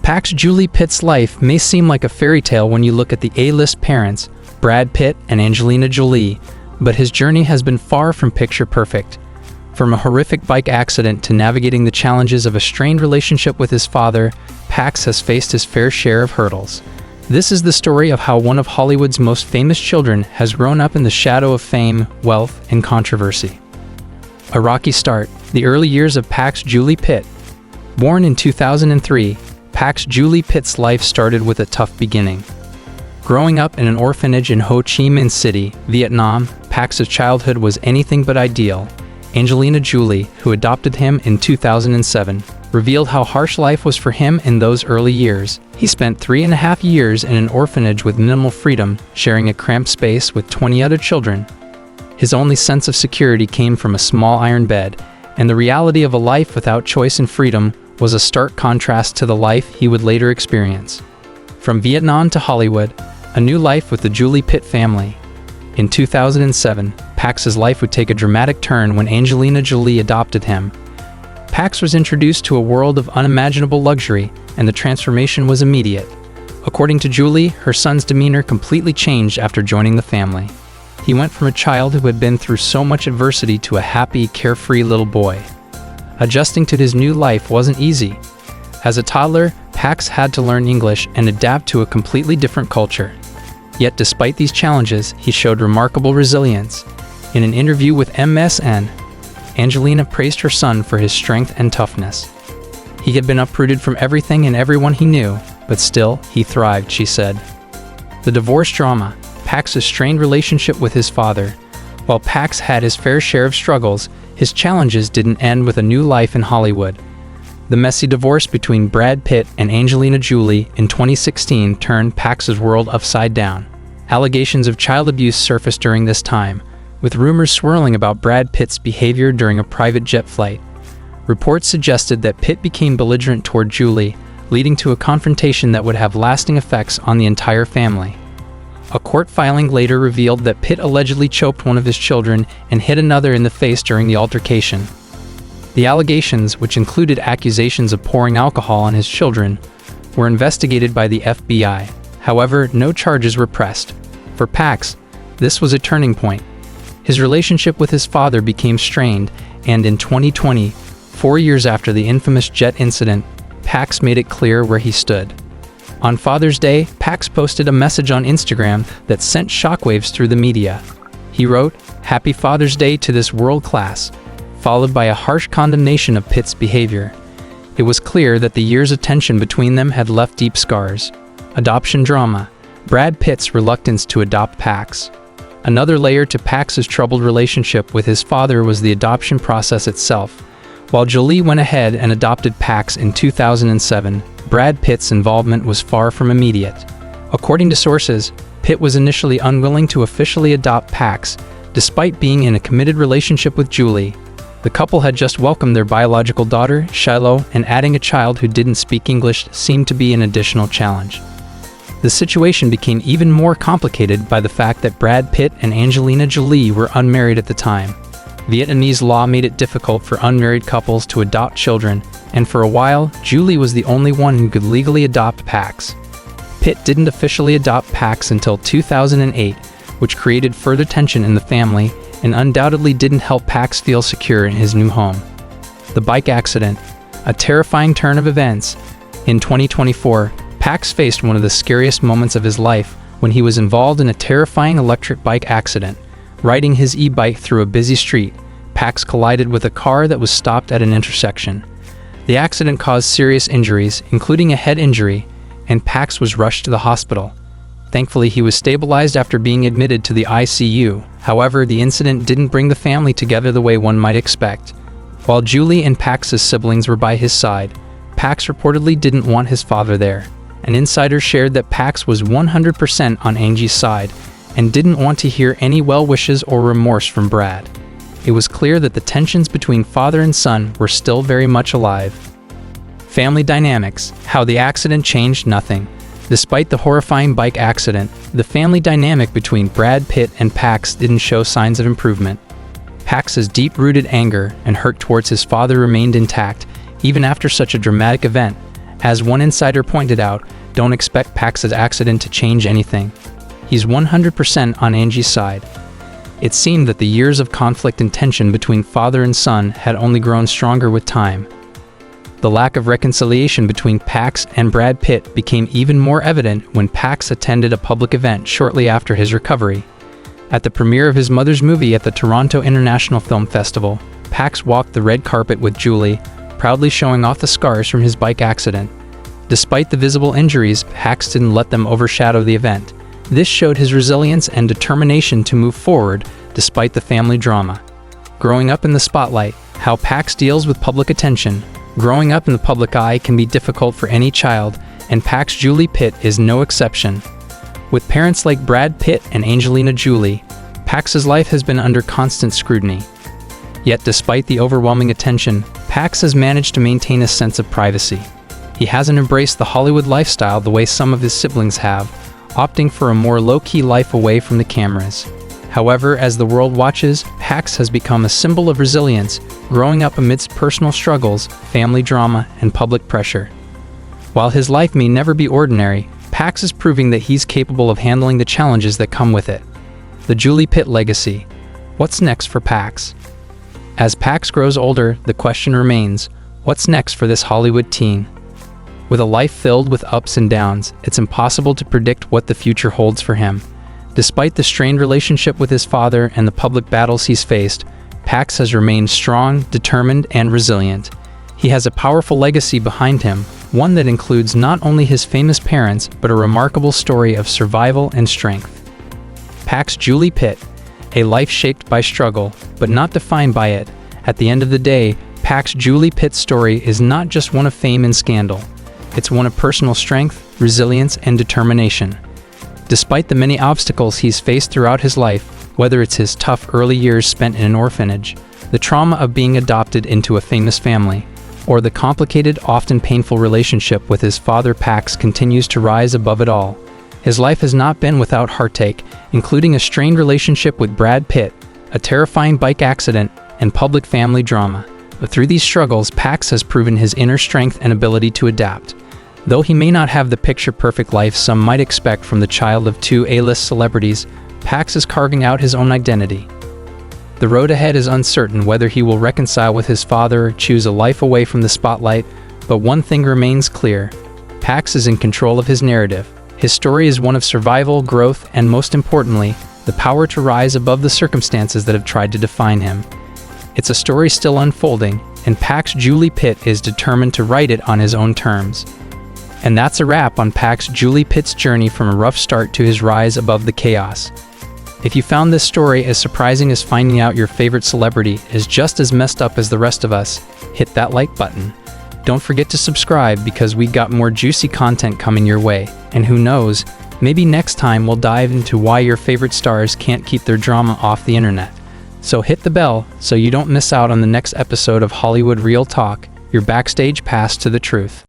Julie Pitt's life may seem like a fairy tale when you look at the A-list parents, Brad Pitt and Angelina Jolie, but his journey has been far from picture perfect. From a horrific bike accident to navigating the challenges of a strained relationship with his father, Pax has faced his fair share of hurdles. This is the story of how one of Hollywood's most famous children has grown up in the shadow of fame, wealth, and controversy. A rocky start, the early years of Pax Julie Pitt. Born in 2003, Pax Julie Pitt's life started with a tough beginning. Growing up in an orphanage in Ho Chi Minh City, Vietnam, Pax's childhood was anything but ideal. Angelina Jolie, who adopted him in 2007, revealed how harsh life was for him in those early years. He spent 3.5 years in an orphanage with minimal freedom, sharing a cramped space with 20 other children. His only sense of security came from a small iron bed, and the reality of a life without choice and freedom was a stark contrast to the life he would later experience. From Vietnam to Hollywood, a new life with the Jolie Pitt family. In 2007, Pax's life would take a dramatic turn when Angelina Jolie adopted him. Pax was introduced to a world of unimaginable luxury, and the transformation was immediate. According to Jolie, her son's demeanor completely changed after joining the family. He went from a child who had been through so much adversity to a happy, carefree little boy. Adjusting to his new life wasn't easy. As a toddler, Pax had to learn English and adapt to a completely different culture. Yet despite these challenges, he showed remarkable resilience. In an interview with MSN, Angelina praised her son for his strength and toughness. He had been uprooted from everything and everyone he knew, but still, he thrived, she said. The divorce drama, Pax's strained relationship with his father. While Pax had his fair share of struggles, his challenges didn't end with a new life in Hollywood. The messy divorce between Brad Pitt and Angelina Jolie in 2016 turned Pax's world upside down. Allegations of child abuse surfaced during this time, with rumors swirling about Brad Pitt's behavior during a private jet flight. Reports suggested that Pitt became belligerent toward Jolie, leading to a confrontation that would have lasting effects on the entire family. A court filing later revealed that Pitt allegedly choked one of his children and hit another in the face during the altercation. The allegations, which included accusations of pouring alcohol on his children, were investigated by the FBI. However, no charges were pressed. For Pax, this was a turning point. His relationship with his father became strained, and in 2020, 4 years after the infamous jet incident, Pax made it clear where he stood. On Father's Day, Pax posted a message on Instagram that sent shockwaves through the media. He wrote, "Happy Father's Day to this world class," followed by a harsh condemnation of Pitt's behavior. It was clear that the years of tension between them had left deep scars. Adoption drama, Brad Pitt's reluctance to adopt Pax. Another layer to Pax's troubled relationship with his father was the adoption process itself. While Jolie went ahead and adopted Pax in 2007, Brad Pitt's involvement was far from immediate. According to sources, Pitt was initially unwilling to officially adopt Pax, despite being in a committed relationship with Jolie. The couple had just welcomed their biological daughter, Shiloh, and adding a child who didn't speak English seemed to be an additional challenge. The situation became even more complicated by the fact that Brad Pitt and Angelina Jolie were unmarried at the time. Vietnamese law made it difficult for unmarried couples to adopt children, and for a while, Jolie was the only one who could legally adopt Pax. Pitt didn't officially adopt Pax until 2008, which created further tension in the family and undoubtedly didn't help Pax feel secure in his new home. The bike accident, a terrifying turn of events. In 2024, Pax faced one of the scariest moments of his life when he was involved in a terrifying electric bike accident. Riding his e-bike through a busy street, Pax collided with a car that was stopped at an intersection. The accident caused serious injuries, including a head injury, and Pax was rushed to the hospital. Thankfully, he was stabilized after being admitted to the ICU. However, the incident didn't bring the family together the way one might expect. While Jolie and Pax's siblings were by his side, Pax reportedly didn't want his father there. An insider shared that Pax was 100% on Angie's side and didn't want to hear any well wishes or remorse from Brad. It was clear that the tensions between father and son were still very much alive. Family dynamics, how the accident changed nothing. Despite the horrifying bike accident, the family dynamic between Brad Pitt and Pax didn't show signs of improvement. Pax's deep-rooted anger and hurt towards his father remained intact, even after such a dramatic event. As one insider pointed out, don't expect Pax's accident to change anything. He's 100% on Angie's side. It seemed that the years of conflict and tension between father and son had only grown stronger with time. The lack of reconciliation between Pax and Brad Pitt became even more evident when Pax attended a public event shortly after his recovery. At the premiere of his mother's movie at the Toronto International Film Festival, Pax walked the red carpet with Julie, proudly showing off the scars from his bike accident. Despite the visible injuries, Pax didn't let them overshadow the event. This showed his resilience and determination to move forward despite the family drama. Growing up in the spotlight, how Pax deals with public attention. Growing up in the public eye can be difficult for any child, and Pax Julie Pitt is no exception. With parents like Brad Pitt and Angelina Jolie, Pax's life has been under constant scrutiny. Yet despite the overwhelming attention, Pax has managed to maintain a sense of privacy. He hasn't embraced the Hollywood lifestyle the way some of his siblings have, opting for a more low-key life away from the cameras. However, as the world watches, Pax has become a symbol of resilience, growing up amidst personal struggles, family drama, and public pressure. While his life may never be ordinary, Pax is proving that he's capable of handling the challenges that come with it. The Julie Pitt legacy. What's next for Pax? As Pax grows older, the question remains, what's next for this Hollywood teen? With a life filled with ups and downs, it's impossible to predict what the future holds for him. Despite the strained relationship with his father and the public battles he's faced, Pax has remained strong, determined, and resilient. He has a powerful legacy behind him, one that includes not only his famous parents, but a remarkable story of survival and strength. Pax Julie Pitt, a life shaped by struggle, but not defined by it. At the end of the day, Pax Julie Pitt's story is not just one of fame and scandal. It's one of personal strength, resilience, and determination. Despite the many obstacles he's faced throughout his life, whether it's his tough early years spent in an orphanage, the trauma of being adopted into a famous family, or the complicated, often painful relationship with his father, Pax continues to rise above it all. His life has not been without heartache, including a strained relationship with Brad Pitt, a terrifying bike accident, and public family drama. But through these struggles, Pax has proven his inner strength and ability to adapt. Though he may not have the picture-perfect life some might expect from the child of two A-list celebrities, Pax is carving out his own identity. The road ahead is uncertain whether he will reconcile with his father or choose a life away from the spotlight, but one thing remains clear. Pax is in control of his narrative. His story is one of survival, growth, and most importantly, the power to rise above the circumstances that have tried to define him. It's a story still unfolding, and Pax Julie Pitt is determined to write it on his own terms. And that's a wrap on Pax Julie Pitt's journey from a rough start to his rise above the chaos. If you found this story as surprising as finding out your favorite celebrity is just as messed up as the rest of us, hit that like button. Don't forget to subscribe because we got more juicy content coming your way. And who knows, maybe next time we'll dive into why your favorite stars can't keep their drama off the internet. So hit the bell so you don't miss out on the next episode of Hollywood Real Talk, your backstage pass to the truth.